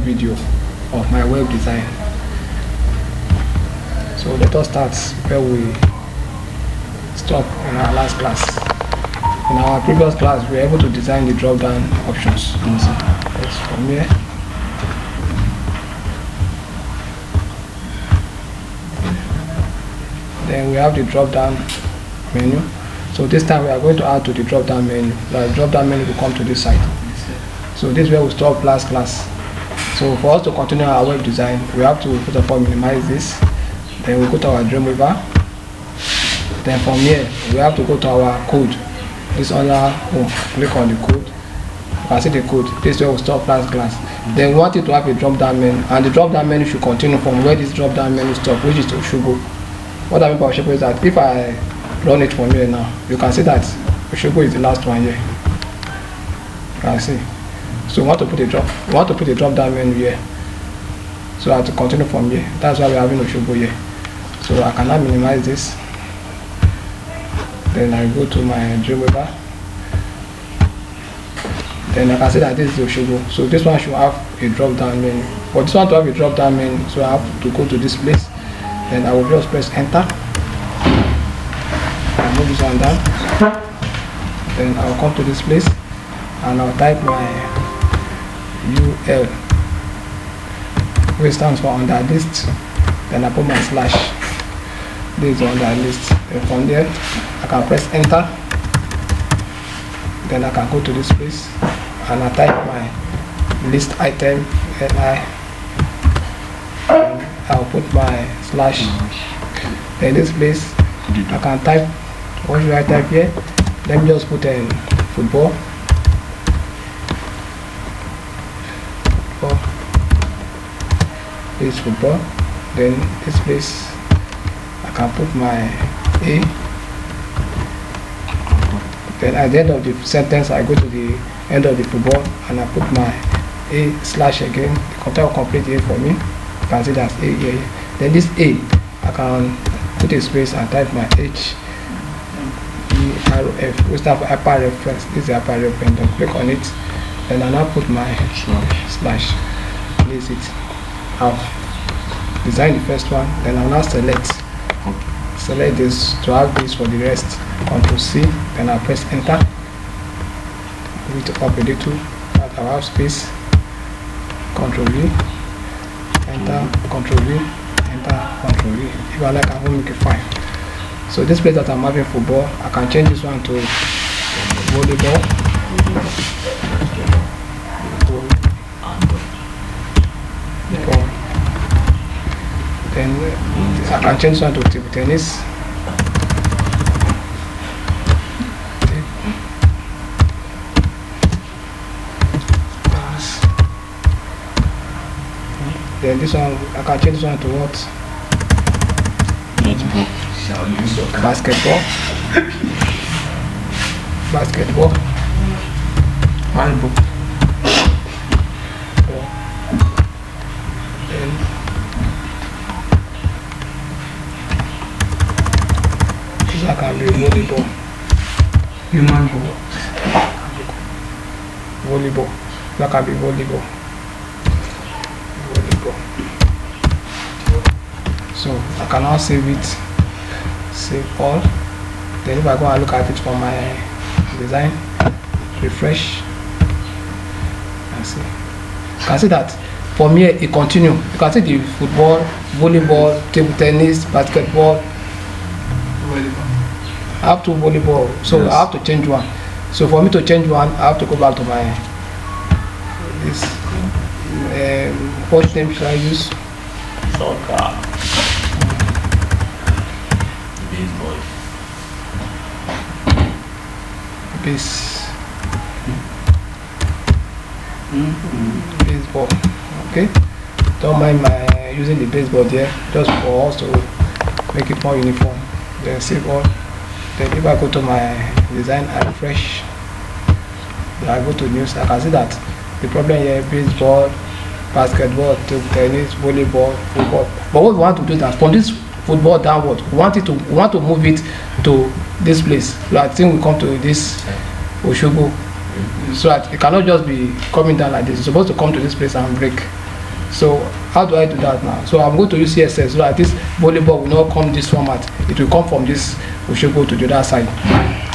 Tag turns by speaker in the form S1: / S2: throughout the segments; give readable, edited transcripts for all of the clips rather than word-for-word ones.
S1: video of my web design. So let us start where we stop in our last class. In our previous class, we were able to design the drop-down options. That's from here. Then we have the drop-down menu. So this time we are going to add to the drop-down menu. The drop-down menu will come to this side. So this is where we stop last class. So for us to continue our web design, we have to first of all minimize this. Then we go to our Dreamweaver. Then from here, we have to go to our code. This other home, click on the code. You can see the code. This way we'll stop last class. Then we want it to have a drop-down menu, and the drop-down menu should continue from where this drop-down menu stops, which is Oshogo. What I mean by Oshogo is that if I run it from here now, you can see that Oshogo is the last one here. You can see. So we want to put a drop-down menu here. So I have to continue from here. That's why we're having Oshogo here. So I can now minimize this. Then I go to my Dreamweaver. Then I can see that this is the Oshogo. So this one should have a drop-down menu. For this one to have a drop-down menu, so I have to go to this place. Then I will just press enter. I move this one down. Then I will come to this place and I will type my UL, which stands for under list. Then I put my slash. This is under list. And from there, I can press enter. Then I can go to this place and I type my list item LI. I'll put my slash. Then this place, I can type. What should I type here? Let me just put in football. This football. Then this place, I can put my A. Then at the end of the sentence, I go to the end of the football and I put my A slash again. The computer will complete it for me. You can see that's A here. Then this A, I can put a space and type my H E R F, which stands for hyper reference. This is the hyper reference. Then click on it. Then I now put my slash. Place it. I've designed the first one. Then I'll now select this to have this for the rest. Ctrl C. Then I'll press enter. Move it up a little. I'll have space. Ctrl V. Enter, Ctrl V, enter, Ctrl V. If I like, I will make it fine. So this place that I'm having football, I can change this one to volleyball. Then I can change this one to table tennis. Then this one, I can change this one to what? Basketball. Basketball. Volleyball. Then this one can be volleyball. Human ball. Volleyball. That can be volleyball. So I can now save it, save all. Then if I go and look at it for my design, refresh, and see. You can see that from here it continues. You can see the football, volleyball, table tennis, basketball. I have two volleyball, so yes. I have to change one. So for me to change one, I have to go back to my this. What name should I use?
S2: Soccer. Baseball.
S1: Baseball. Okay. Don't mind my using the baseball there, just for us to make it more uniform. Then save all. Then if I go to my design and refresh, then I go to news. I can see that the problem here: baseball, basketball, table tennis, volleyball, football. But what we want to do is that from this football downward, we want to move it to this place. So I think we come to this Oshogo, so that it cannot just be coming down like this. It's supposed to come to this place and break. So how do I do that now? So I'm going to use CSS so that this volleyball will not come this format. It will come from this. We should go to the other side.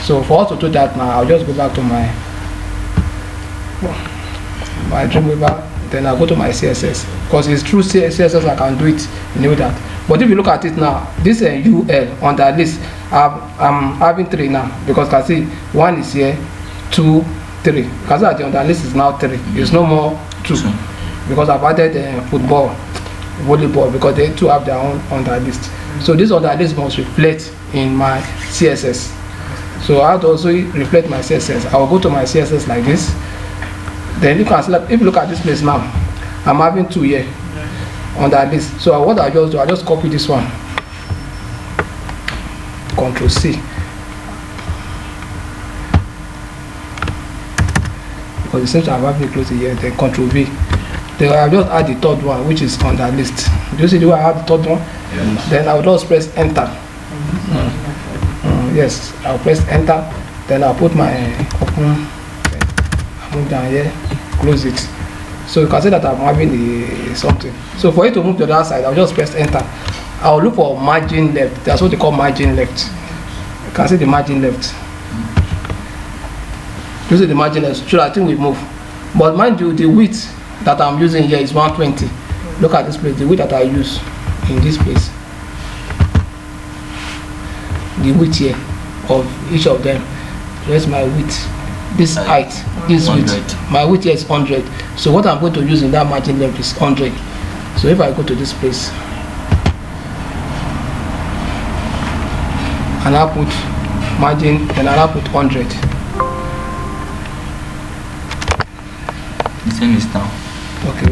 S1: So for us to do that now, I'll just go back to my Dreamweaver. Then I'll go to my CSS, because it's through CSS I can do it. You know that. But if you look at it now, this UL on that list, I'm having 3 now, because you can see 1 is here, 2, 3. Because on that list is now 3. It's no more 2. Because I've added football, volleyball, because they too have their own on that list. So this on that list must reflect in my CSS. So I have to also reflect my CSS. I will go to my CSS like this. Then you can select. If you look at this place now, I'm having 2 here on that list. So what I just do, I just copy this one, Control C, because it seems to have having close here. Then Control V. Then I just add the 3rd one, which is on that list. Do you see the way I have the 3rd one? Yes. Then I will just press Enter. Yes, I'll press Enter. Then I'll put my open. I'll move down here, close it. So you can see that I'm having the something. So for it to move to the other side, I'll just press Enter. I'll look for margin left. That's what they call margin left. You can see the margin left. You see the margin left. So I think we move. But mind you, the width that I'm using here is 120. Look at this place, the width that I use in this place. The width here of each of them. There's my width. This height, this width. My width here is 100. So what I'm going to use in that margin left is 100. So if I go to this place and I put margin, then I'll put 100.
S3: The same is down.
S1: Okay,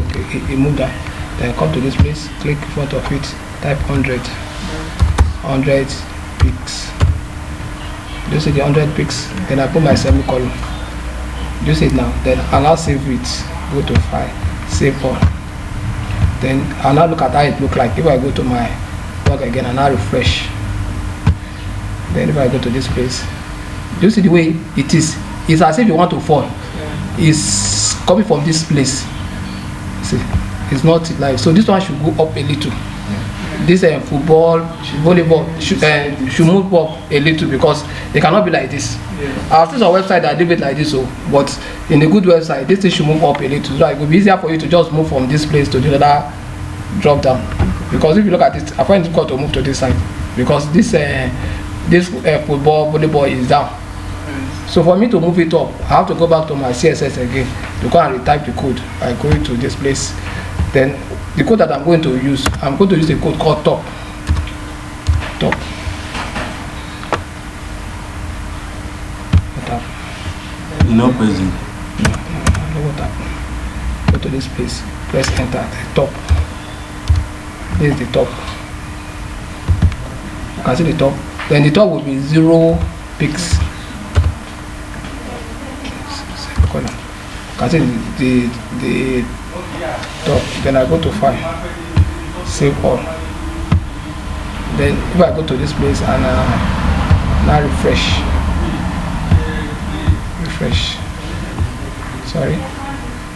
S1: it moved that. Then come to this place, click in front of it, type 100 pixels. Do you see the 100 pixels? Then I put my semicolon. Do you see it now? Then I'll now save it. Go to File, Save All. Then I'll now look at how it looks like. If I go to my work again and I refresh, then if I go to this place, do you see the way it is? It's as if you want to fall. It's coming from this place. See, it's not like so. This one should go up a little. This football, volleyball should move up a little, because they cannot be like this. I've seen some website that leave it like this, but in a good website, this thing should move up a little. So it will be easier for you to just move from this place to the other drop down. Because if you look at it, I find it difficult to move to this side, because this football, volleyball is down. So for me to move it up, I have to go back to my CSS again to go and retype the code. I go into this place. Then the code that I'm going to use a code called top.
S3: No present.
S1: No. Go to this place, press Enter at the top. This is the top. You can see the top. Then the top will be 0 pixels. You can see the top. Then I go to File, Save All. Then if I go to this place and now refresh, sorry,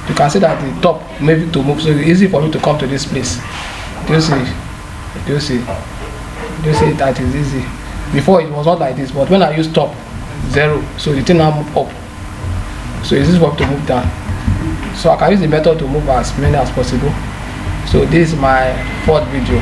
S1: you can see that the top maybe to move, so it's easy for me to come to this place. Do you see that is easy? Before it was not like this, but when I use top 0, so the thing now move up, so it's easy for me to move down. So I can use the method to move as many as possible. So this is my 4th video.